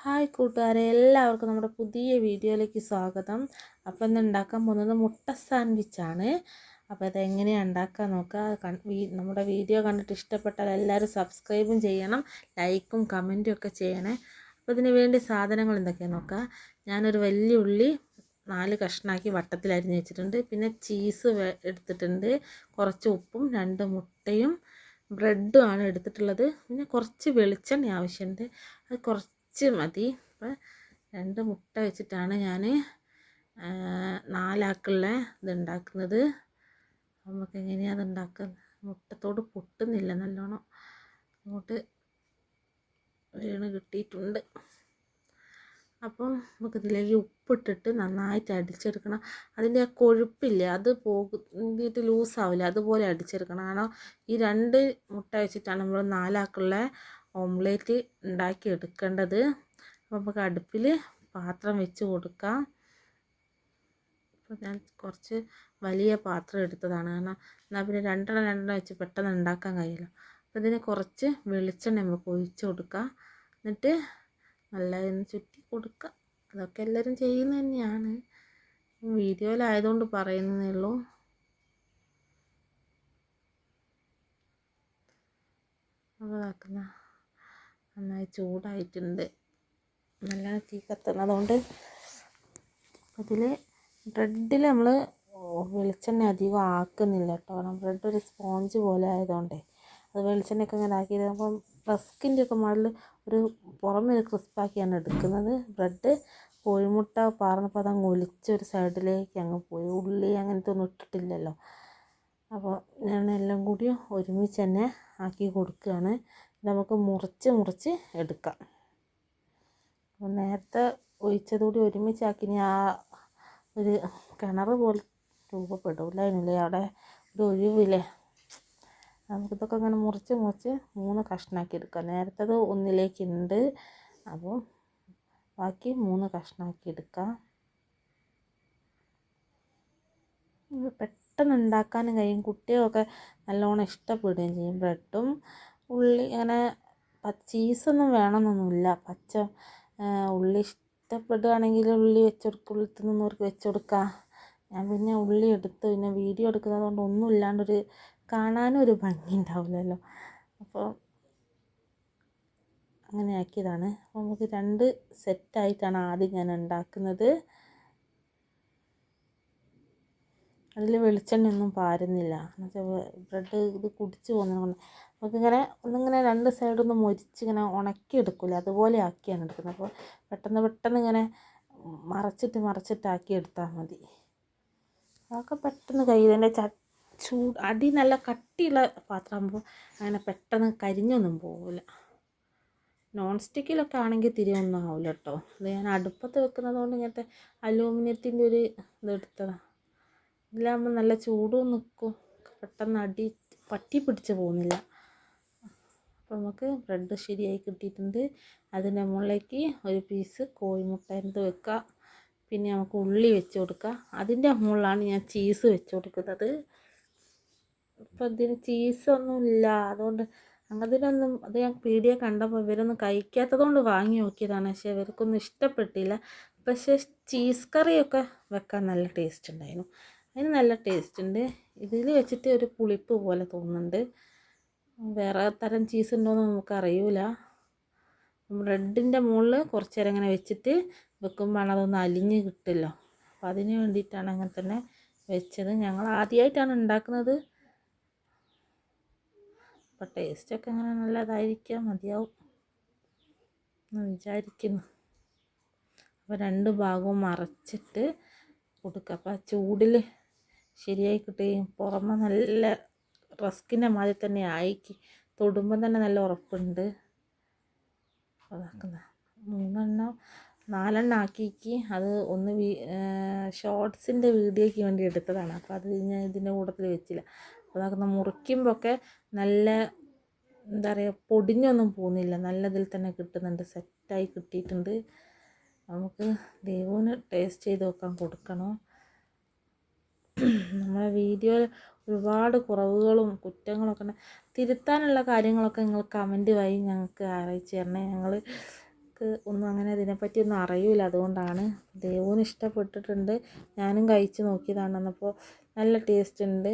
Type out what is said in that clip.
Hi കൂട്ടുകാരെ, എല്ലാവർക്കും നമ്മുടെ പുതിയ വീഡിയോയിലേക്ക് സ്വാഗതം. അപ്പോൾ ഇന്ന് ഉണ്ടാക്കാൻ പോകുന്നത് മുട്ട സാൻഡ്വിച്ചാണ്. അപ്പോൾ അതെങ്ങനെയാണ് ഉണ്ടാക്കാൻ നോക്കുക. നമ്മുടെ വീഡിയോ കണ്ടിട്ട് ഇഷ്ടപ്പെട്ടാൽ എല്ലാവരും സബ്സ്ക്രൈബും ചെയ്യണം, ലൈക്കും കമൻറ്റും ഒക്കെ ചെയ്യണേ. അപ്പോൾ ഇതിന് വേണ്ടി സാധനങ്ങൾ എന്തൊക്കെയാണെന്ന് നോക്കുക. ഞാനൊരു വലിയ ഉള്ളി 4 കഷ്ണാക്കി വട്ടത്തിൽ അരിഞ്ഞ് വെച്ചിട്ടുണ്ട്. പിന്നെ ചീസ് എടുത്തിട്ടുണ്ട്, കുറച്ച് ഉപ്പും 2 മുട്ടയും ബ്രെഡും ആണ് എടുത്തിട്ടുള്ളത്. പിന്നെ കുറച്ച് വെളിച്ചെണ്ണ ആവശ്യമുണ്ട്, അത് കുറച്ച് മതി. അപ്പോൾ 2 മുട്ട വെച്ചിട്ടാണ് ഞാൻ 4 ആൾക്കുള്ള ഇതുണ്ടാക്കുന്നത്. നമുക്ക് എങ്ങനെയാണ് അത് ഉണ്ടാക്കുന്നത്? മുട്ടത്തോട് പൊട്ടുന്നില്ല, നല്ലോണം അങ്ങോട്ട് വീണ് കിട്ടിയിട്ടുണ്ട്. അപ്പം നമുക്കിതിലേക്ക് ഉപ്പിട്ടിട്ട് നന്നായിട്ട് അടിച്ചെടുക്കണം. അതിൻ്റെ ആ കൊഴുപ്പില്ലേ, അത് പോയിട്ട് ലൂസാവില്ല, അതുപോലെ അടിച്ചെടുക്കണം. കാരണം ഈ 2 മുട്ട വെച്ചിട്ടാണ് നമ്മൾ 4 ആൾക്കുള്ള ഓംലേറ്റ് ഉണ്ടാക്കി എടുക്കേണ്ടത്. അപ്പോൾ നമുക്ക് അടുപ്പിൽ പാത്രം വെച്ച് കൊടുക്കാം. അപ്പോൾ ഞാൻ കുറച്ച് വലിയ പാത്രം എടുത്തതാണ്, കാരണം എന്നാൽ പിന്നെ രണ്ടെണ്ണം വെച്ച് പെട്ടെന്ന് ഉണ്ടാക്കാൻ കഴിയില്ല. അപ്പോൾ ഇതിന് കുറച്ച് വെളിച്ചെണ്ണ നമുക്ക് ഒഴിച്ച് കൊടുക്കാം. എന്നിട്ട് നല്ലതൊന്ന് ചുറ്റി കൊടുക്കുക. അതൊക്കെ എല്ലാവരും ചെയ്യുന്നത് തന്നെയാണ്, വീഡിയോയിലായതുകൊണ്ട് പറയുന്നതേ ഉള്ളൂ. അതാക്കുന്ന നന്നായി ചൂടായിട്ടുണ്ട്, നല്ല തീ കത്തുന്നതുകൊണ്ട്. അതിൽ ബ്രെഡിൽ നമ്മൾ വെളിച്ചെണ്ണ അധികം ആക്കുന്നില്ല കേട്ടോ, കാരണം ബ്രെഡ് ഒരു സ്പോഞ്ച് പോലെ ആയതുകൊണ്ടേ അത് വെളിച്ചെണ്ണയൊക്കെ ഇങ്ങനെ ആക്കിയത്. അപ്പം റസ്കിൻ്റെ ഒക്കെ മോഡൽ ഒരു പുറമെ ഒരു ക്രിസ്പാക്കിയാണ് എടുക്കുന്നത്. ബ്രെഡ് കോഴിമുട്ട പാർന്നപ്പോൾ അതങ്ങ് ഒലിച്ചൊരു സൈഡിലേക്ക് അങ്ങ് പോയി, ഉള്ളി അങ്ങനത്തെ ഒന്നും ഇട്ടിട്ടില്ലല്ലോ. അപ്പോൾ ഞാൻ എല്ലാം കൂടി ഒരുമിച്ച് തന്നെ ആക്കി കൊടുക്കുകയാണ്. നമുക്ക് മുറിച്ച് എടുക്കാം. അപ്പോൾ നേരത്തെ ഒഴിച്ചതുകൂടി ഒരുമിച്ചാക്കി ആ ഒരു കിണർ പോലെ രൂപപ്പെടില്ലായിരുന്നില്ലേ, അവിടെ ഒരു ഒഴിവില്ലേ. നമുക്കിതൊക്കെ ഇങ്ങനെ മുറിച്ച് 3 കഷ്ണാക്കി എടുക്കാം. നേരത്തത് ഒന്നിലേക്കുണ്ട്, അപ്പോൾ ബാക്കി 3 കഷ്ണാക്കി എടുക്കാം. പെട്ടെന്ന് ഉണ്ടാക്കാനും കഴിയും, കുട്ടികളൊക്കെ നല്ലോണം ഇഷ്ടപ്പെടുകയും ചെയ്യും. ബ്രെഡും ഉള്ളി അങ്ങനെ ചീസൊന്നും വേണമെന്നൊന്നുമില്ല, പച്ച ഉള്ളി ഇഷ്ടപ്പെടുകയാണെങ്കിൽ ഉള്ളി ഉള്ളി തിന്നുന്നവർക്ക് വെച്ച് കൊടുക്കാം. ഞാൻ പിന്നെ ഉള്ളി എടുത്ത് പിന്നെ വീഡിയോ എടുക്കുന്നത് കൊണ്ട് ഒന്നും ഇല്ലാണ്ടൊരു കാണാനും ഒരു ഭംഗി ഉണ്ടാവില്ലല്ലോ, അപ്പോൾ അങ്ങനെ ആക്കിയതാണ്. അപ്പോൾ നമുക്ക് 2 സെറ്റായിട്ടാണ് ആദ്യം ഞാൻ ഉണ്ടാക്കുന്നത്. അതിൽ വെളിച്ചെണ്ണയൊന്നും പാരുന്നില്ല, എന്നുവെച്ചാൽ ബ്രെഡ് ഇത് കുടിച്ച് പോകുന്നതുകൊണ്ട്. നമുക്കിങ്ങനെ ഒന്നിങ്ങനെ 2 സൈഡൊന്ന് മൊരിച്ച് ഇങ്ങനെ ഉണക്കിയെടുക്കില്ല, അതുപോലെ ആക്കിയാണ് എടുക്കുന്നത്. അപ്പോൾ പെട്ടെന്ന് ഇങ്ങനെ മറച്ചിട്ടാക്കി എടുത്താൽ മതി. അതൊക്കെ പെട്ടെന്ന് കഴിയും. അടി നല്ല കട്ടിയുള്ള പാത്രമാകുമ്പോൾ അങ്ങനെ പെട്ടെന്ന് കരിഞ്ഞൊന്നും പോകില്ല. നോൺ സ്റ്റിക്കിലൊക്കെ ആണെങ്കിൽ തിരിയൊന്നും ആവില്ല കേട്ടോ. ഇത് ഞാൻ അടുപ്പത്ത് വെക്കുന്നത് കൊണ്ട് ഇങ്ങനത്തെ അലൂമിനിയത്തിൻ്റെ ഒരു ഇതെടുത്തതാണ്. ഇതിലാകുമ്പോൾ നല്ല ചൂടും നിൽക്കും, പെട്ടെന്ന് അടി പറ്റി പിടിച്ച് പോകുന്നില്ല. അപ്പോൾ നമുക്ക് ബ്രെഡ് ശരിയായി കിട്ടിയിട്ടുണ്ട്. അതിൻ്റെ മുകളിലേക്ക് ഒരു പീസ് കോഴിമുട്ട വെക്കുക. പിന്നെ നമുക്ക് ഉള്ളി വെച്ച് കൊടുക്കുക. അതിൻ്റെ മുകളിലാണ് ഞാൻ ചീസ് വെച്ച് കൊടുക്കുന്നത്. അപ്പോൾ ഇതിന് ചീസൊന്നും ഇല്ല, അതുകൊണ്ട് അങ്ങനത്തിനൊന്നും അത് ഞാൻ പീടിക കണ്ടപ്പോൾ ഇവരൊന്നും കഴിക്കാത്തത് കൊണ്ട് വാങ്ങി നോക്കിയതാണ്. പക്ഷേ ഇവർക്കൊന്നും ഇഷ്ടപ്പെട്ടില്ല. പക്ഷേ ചീസ് കറിയൊക്കെ വെക്കാൻ നല്ല ടേസ്റ്റ് ഉണ്ടായിരുന്നു, അതിന് നല്ല ടേസ്റ്റ് ഉണ്ട്. ഇതിൽ വെച്ചിട്ട് ഒരു പുളിപ്പ് പോലെ തോന്നുന്നുണ്ട്. വേറെ തരം ചീസ് ഉണ്ടോയെന്ന് നമുക്കറിയില്ല. ബ്രെഡിൻ്റെ മുകളിൽ കുറച്ച് നേരം ഇങ്ങനെ വെച്ചിട്ട് വെക്കുമ്പോഴാണ് അതൊന്ന് അലിഞ്ഞ് കിട്ടില്ല. അപ്പോൾ അതിന് വേണ്ടിയിട്ടാണ് അങ്ങനെ തന്നെ വെച്ചത്. ഞങ്ങൾ ആദ്യമായിട്ടാണ് ഉണ്ടാക്കുന്നത്, അപ്പോൾ ടേസ്റ്റൊക്കെ അങ്ങനെ നല്ലതായിരിക്കാം, മതിയാവും എന്ന് വിചാരിക്കുന്നു. അപ്പോൾ 2 ഭാഗവും മറച്ചിട്ട് കൊടുക്കുക. അപ്പോൾ ആ ചൂടിൽ ശരിയായി കിട്ടുകയും പുറമെ നല്ല റസ്കിൻ്റെ മാതിരി തന്നെ ആയിക്ക്, തൊടുമ്പം തന്നെ നല്ല ഉറപ്പുണ്ട്. അതാക്കുന്ന 4 ആക്കിക്ക് അത് ഒന്ന് ഷോർട്സിൻ്റെ വീഡിയോയ്ക്ക് വേണ്ടി എടുത്തതാണ്. അപ്പോൾ അത് ഞാൻ ഇതിൻ്റെ കൂട്ടത്തിൽ വെച്ചില്ല. അപ്പോൾ അതാക്കുന്ന മുറിക്കുമ്പോഴൊക്കെ നല്ല എന്താ പറയുക, പൊടിഞ്ഞൊന്നും പോകുന്നില്ല, നല്ലതിൽ തന്നെ കിട്ടുന്നുണ്ട്, സെറ്റായി കിട്ടിയിട്ടുണ്ട്. നമുക്ക് ദേവുവിന് ടേസ്റ്റ് ചെയ്ത് നോക്കാൻ കൊടുക്കണം. നമ്മളെ വീഡിയോയിൽ ഒരുപാട് കുറവുകളും കുറ്റങ്ങളൊക്കെ ഉണ്ട്. തിരുത്താനുള്ള കാര്യങ്ങളൊക്കെ നിങ്ങൾ കമൻറ്റ് വഴി ഞങ്ങൾക്ക് അറിയിച്ച് തരണേ. ഞങ്ങൾക്ക് അവൾക്ക് ഒന്നും അങ്ങനെ ഇതിനെപ്പറ്റി ഒന്നും അറിയില്ല, അതുകൊണ്ടാണ്. ദേവുവിന് ഇഷ്ടപ്പെട്ടിട്ടുണ്ട്, ഞാനും കഴിച്ച് നോക്കിയതാണ്. അപ്പോൾ നല്ല ടേസ്റ്റ് ഉണ്ട്.